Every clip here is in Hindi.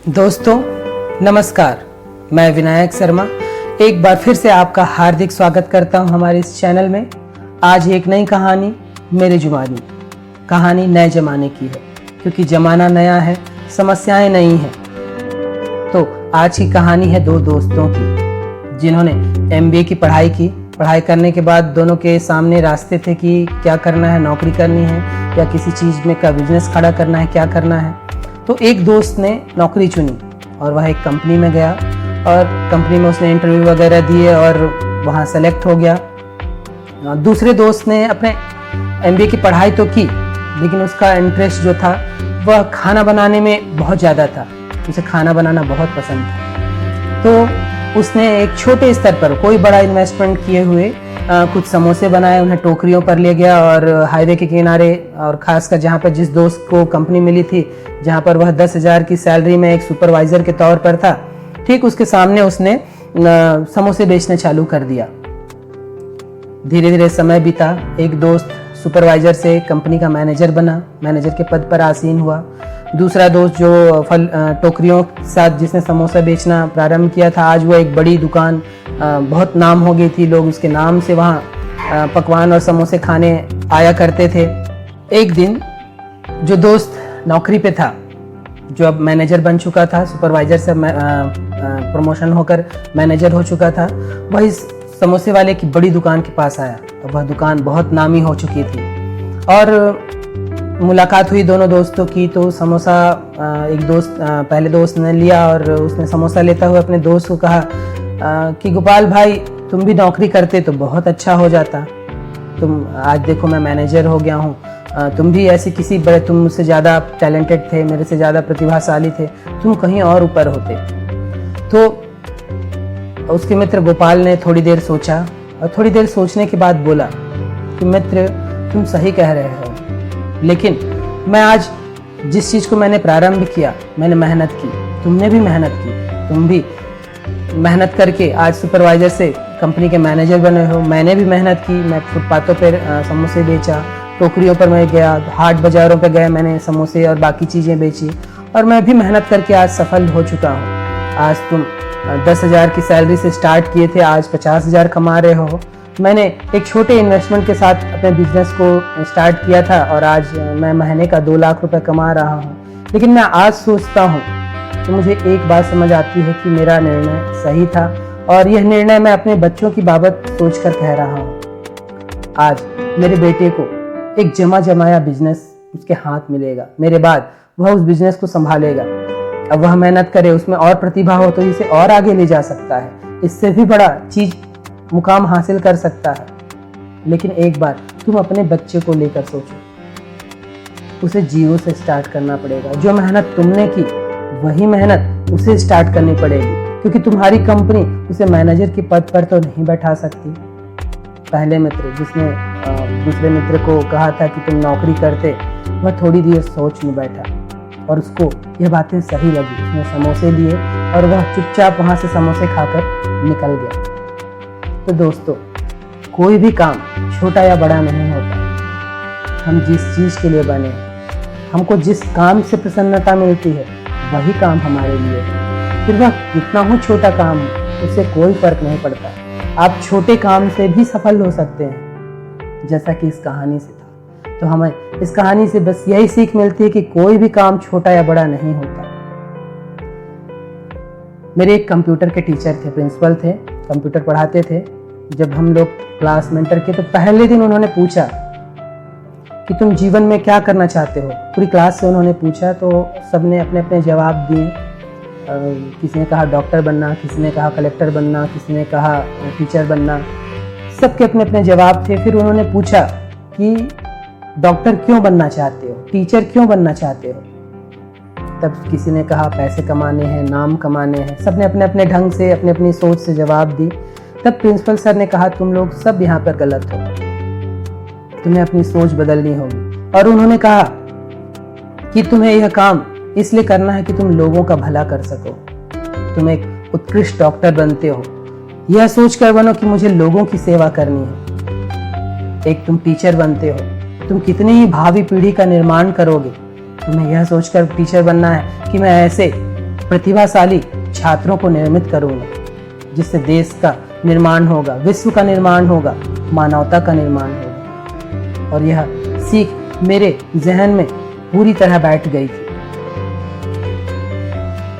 दोस्तों नमस्कार, मैं विनायक शर्मा एक बार फिर से आपका हार्दिक स्वागत करता हूं हमारे इस चैनल में। आज एक नई कहानी मेरे जुबानी, कहानी नए ज़माने की है क्योंकि ज़माना नया है, समस्याएं नई हैं। तो आज की कहानी है दो दोस्तों की जिन्होंने MBA की पढ़ाई की। पढ़ाई करने के बाद दोनों के सामने रास्ते थे कि क्या करना है, नौकरी करनी है या किसी चीज़ में का बिजनेस खड़ा करना है, क्या करना है। तो एक दोस्त ने नौकरी चुनी और वह एक कंपनी में गया और कंपनी में उसने इंटरव्यू वगैरह दिए और वहाँ सेलेक्ट हो गया। दूसरे दोस्त ने अपने MBA की पढ़ाई तो की लेकिन उसका इंटरेस्ट जो था वह खाना बनाने में बहुत ज़्यादा था, उसे खाना बनाना बहुत पसंद था। तो उसने एक छोटे स्तर पर कोई बड़ा इन्वेस्टमेंट किए हुए कुछ समोसे बनाए, उन्हें टोकरियों पर ले गया और हाईवे के किनारे, और खासकर जहाँ पर जिस दोस्त को कंपनी मिली थी, जहाँ पर वह 10,000 की सैलरी में एक सुपरवाइजर के तौर पर था, ठीक उसके सामने उसने समोसे बेचने चालू कर दिया। धीरे धीरे समय बीता, एक दोस्त सुपरवाइजर से कंपनी का मैनेजर बना, मैनेजर के पद पर आसीन हुआ। दूसरा दोस्त जो फल टोकरियों के साथ जिसने समोसा बेचना प्रारंभ किया था, आज वो एक बड़ी दुकान, बहुत नाम हो गई थी, लोग उसके नाम से वहाँ पकवान और समोसे खाने आया करते थे। एक दिन जो दोस्त नौकरी पे था, जो अब मैनेजर बन चुका था, सुपरवाइजर से प्रमोशन होकर मैनेजर हो चुका था, वह इस समोसे वाले की बड़ी दुकान के पास आया। अब वह दुकान बहुत नामी हो चुकी थी और मुलाकात हुई दोनों दोस्तों की। तो समोसा एक दोस्त, पहले दोस्त ने लिया और उसने समोसा लेता हुआ अपने दोस्त को कहा कि गोपाल भाई, तुम भी नौकरी करते तो बहुत अच्छा हो जाता। तुम आज देखो मैं मैनेजर हो गया हूँ, तुम भी ऐसे किसी बड़े, तुम मुझसे ज़्यादा टैलेंटेड थे, मेरे से ज़्यादा प्रतिभाशाली थे, तुम कहीं और ऊपर होते। तो उसके मित्र गोपाल ने थोड़ी देर सोचा और थोड़ी देर सोचने के बाद बोला कि मित्र, तुम सही कह रहे हो, लेकिन मैं आज जिस चीज़ को मैंने प्रारंभ किया, मैंने मेहनत की, तुमने भी मेहनत की, तुम भी मेहनत करके आज सुपरवाइजर से कंपनी के मैनेजर बने हो, मैंने भी मेहनत की, मैं फुटपाथों पर समोसे बेचा, टोकरियों पर मैं गया, हाट बाज़ारों पर गए, मैंने समोसे और बाकी चीज़ें बेची और मैं भी मेहनत करके आज सफल हो चुका हूँ। आज तुम 10,000 की सैलरी से स्टार्ट किए थे, आज 50,000 कमा रहे हो। मैंने एक छोटे इन्वेस्टमेंट के साथ अपने बिजनेस को स्टार्ट किया था और आज मैं महीने का 2 लाख रुपए कमा रहा हूँ। लेकिन मैं आज सोचता हूँ तो मुझे एक बात समझ आती है कि मेरा निर्णय सही था और यह निर्णय मैं अपने बच्चों की बाबत सोचकर कह रहा हूँ। आज मेरे बेटे को एक जमा जमाया बिजनेस उसके हाथ मिलेगा, मेरे बाद वह उस बिजनेस को संभालेगा। अब वह मेहनत करे, उसमें और प्रतिभा हो तो इसे और आगे ले जा सकता है, इससे भी बड़ा चीज मुकाम हासिल कर सकता है। लेकिन एक बार तुम अपने बच्चे को लेकर सोचो, उसे जीरो से स्टार्ट करना पड़ेगा। जो मेहनत तुमने की वही मेहनत उसे स्टार्ट करनी पड़ेगी, क्योंकि तुम्हारी कंपनी उसे मैनेजर के पद पर तो नहीं बैठा सकती। पहले मित्र जिसने दूसरे मित्र को कहा था कि तुम नौकरी करते, वह थोड़ी देर सोच में बैठा और उसको यह बातें सही लगी। उसने समोसे लिए और वह चुपचाप वहाँ से समोसे खाकर निकल गया। तो दोस्तों, कोई भी काम छोटा या बड़ा नहीं होता। हम जिस चीज़ के लिए बने, हमको जिस काम से प्रसन्नता मिलती है वही काम हमारे लिए है। फिर वह कितना हो छोटा काम हो, उससे कोई फर्क नहीं पड़ता। आप छोटे काम से भी सफल हो सकते हैं, जैसा कि इस कहानी से था। तो हमें इस कहानी से बस यही सीख मिलती है कि कोई भी काम छोटा या बड़ा नहीं होता। मेरे एक कंप्यूटर के टीचर थे, प्रिंसिपल थे, कंप्यूटर पढ़ाते थे। जब हम लोग क्लास में इंटर के, तो पहले दिन उन्होंने पूछा कि तुम जीवन में क्या करना चाहते हो। पूरी क्लास से उन्होंने पूछा तो सबने अपने अपने जवाब दिए। किसी ने कहा डॉक्टर बनना, किसी ने कहा कलेक्टर बनना, किसी ने कहा टीचर बनना, सबके अपने अपने जवाब थे। फिर उन्होंने पूछा कि डॉक्टर क्यों बनना चाहते हो, टीचर क्यों बनना चाहते हो। तब किसी ने कहा पैसे कमाने हैं, नाम कमाने हैं। सबने अपने अपने ढंग से, अपनी अपनी सोच से जवाब दी। तब प्रिंसिपल सर ने कहा तुम लोग सब यहाँ पर गलत हो, तुम्हें अपनी सोच बदलनी होगी। और उन्होंने कहा कि तुम्हें यह काम इसलिए करना है कि तुम लोगों का भला कर सको, तुम एक उत्कृष्ट डॉक्टर बनते हो, यह सोच कर बनो कि मुझे लोगों की सेवा करनी है। एक तुम टीचर बनते हो, तुम कितनी ही भावी पीढ़ी का निर्माण करोगे, तुम्हें यह सोचकर टीचर बनना है कि मैं ऐसे प्रतिभाशाली छात्रों को निर्मित करूंगा, जिससे देश का निर्माण होगा, विश्व का निर्माण होगा, मानवता का निर्माण होगा। और यह सीख मेरे जहन में पूरी तरह बैठ गई थी।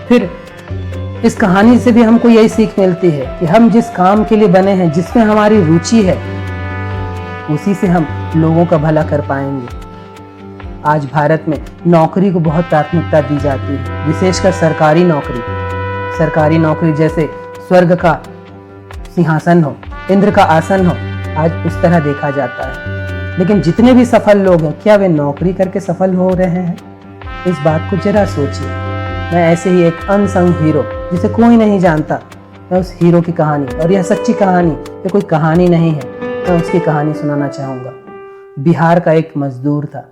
फिर इस कहानी से भी हमको यही सीख मिलती है कि हम जिस काम के लिए बने हैं, जिसमें हमारी रुचि है, उसी से हम लोगों का भला कर पाएंगे। आज भारत में नौकरी को बहुत प्राथमिकता दी जाती है, विशेषकर सरकारी नौकरी। सरकारी नौकरी जैसे स्वर्ग का सिंहासन हो, इंद्र का आसन हो, आज उस तरह देखा जाता है। लेकिन जितने भी सफल लोग हैं, क्या वे नौकरी करके सफल हो रहे हैं? इस बात को जरा सोचिए। मैं ऐसे ही एक अनसंग हीरो, जिसे कोई नहीं जानता, मैं उस हीरो की कहानी, और यह सच्ची कहानी, ये कोई कहानी नहीं है, मैं उसकी कहानी सुनाना चाहूँगा। बिहार का एक मजदूर था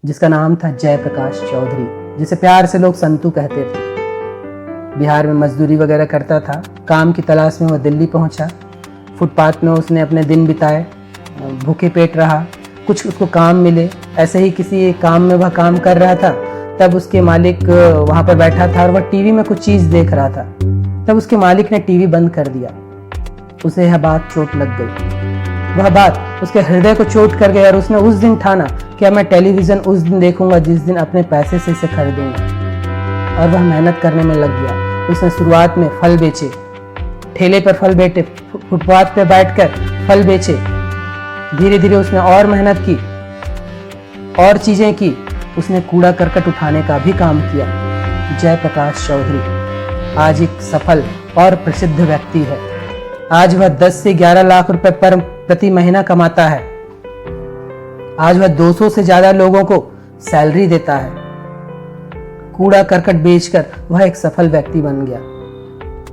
जिसका नाम था जयप्रकाश चौधरी, जिसे प्यार से लोग संतू कहते थे। बिहार में मजदूरी वगैरह करता था। काम की तलाश में वह दिल्ली पहुंचा। फुटपाथ में उसने अपने दिन बिताए, भूखे पेट रहा। कुछ उसको काम मिले, ऐसे ही किसी काम में वह काम कर रहा था। तब उसके मालिक वहाँ पर बैठा था और वह टीवी में कुछ चीज़ देख रहा था। तब उसके मालिक ने टीवी बंद कर दिया। उसे यह बात चोट लग गई। वह बात उसके हृदय को चोट कर गई और उसने उस दिन ठाना कि मैं टेलीविज़न उस दिन देखूंगा जिस दिन अपने पैसे से इसे खरीदूंगा। और वह मेहनत करने में लग गया। उसने शुरुआत में फल बेचे, ठेले पर फल बेचे, फुटपाथ पर बैठकर फल बेचे। धीरे धीरे उसने और मेहनत की, और चीज़ें की। उसने कूड़ा करकट उठाने का भी काम किया। जयप्रकाश चौधरी आज एक सफल और प्रसिद्ध व्यक्ति है। आज वह 10 से 11 लाख रुपए पर प्रति महीना कमाता है। आज वह 200 से ज्यादा लोगों को सैलरी देता है। कूड़ा करकट बेचकर वह एक सफल व्यक्ति बन गया।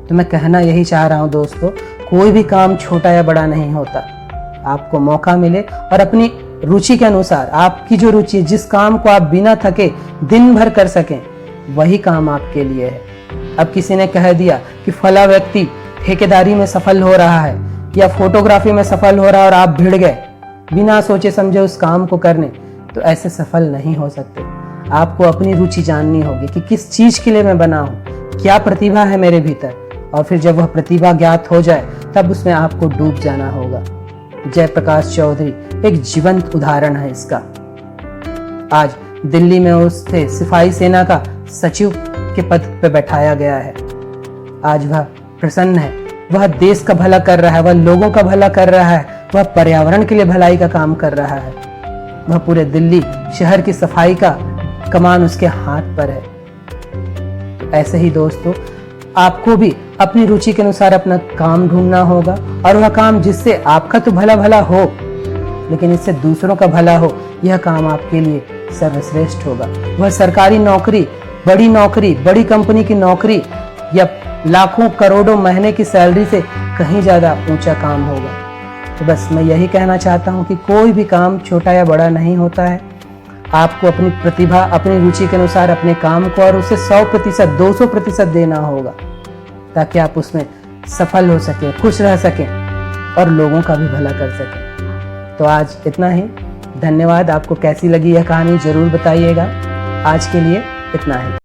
तो मैं कहना यही चाह रहा हूं दोस्तों, कोई भी काम छोटा या बड़ा नहीं होता। आपको मौका मिले और अपनी रुचि के अनुसार, आपकी जो रुचि है, जिस काम को आप बिना थके दिन भर कर सकें, वही काम आपके लिए है। अब किसी ने कह दिया कि फला व्यक्ति ठेकेदारी में सफल हो रहा है या फोटोग्राफी में सफल हो रहा है और आप भिड़ गए बिना सोचे समझे उस काम को करने, तो ऐसे सफल नहीं हो सकते। आपको अपनी रुचि जाननी होगी कि किस चीज के लिए मैं बना हूँ, क्या प्रतिभा है मेरे भीतर, और फिर जब वह प्रतिभा ज्ञात हो जाए तब उसमें आपको डूब जाना होगा। जयप्रकाश चौधरी एक जीवंत उदाहरण है इसका। आज दिल्ली में उसे सिपाही सेना का सचिव के पद पर बैठाया गया है। आज वह प्रसन्न है, वह देश का भला कर रहा है, वह लोगों का भला कर रहा है, वह पर्यावरण के लिए भलाई का काम कर रहा है। वह पूरे दिल्ली शहर की सफाई का कमान उसके हाथ पर है। तो ऐसे ही दोस्तों, आपको भी अपनी रुचि के अनुसार अपना काम ढूंढना होगा, और वह काम जिससे आपका तो भला भला हो, लेकिन इससे दूसरों का भला हो, यह काम आपके लिए सर्वश्रेष्ठ होगा। वह सरकारी नौकरी, बड़ी कंपनी की नौकरी या लाखों करोड़ों महीने की सैलरी से कहीं ज्यादा ऊंचा काम होगा। तो बस मैं यही कहना चाहता हूँ कि कोई भी काम छोटा या बड़ा नहीं होता है। आपको अपनी प्रतिभा, अपनी रुचि के अनुसार अपने काम को और उसे 100%, 200% देना होगा, ताकि आप उसमें सफल हो सके, खुश रह सकें और लोगों का भी भला कर सकें। तो आज इतना ही। धन्यवाद। आपको कैसी लगी यह कहानी जरूर बताइएगा। आज के लिए इतना ही।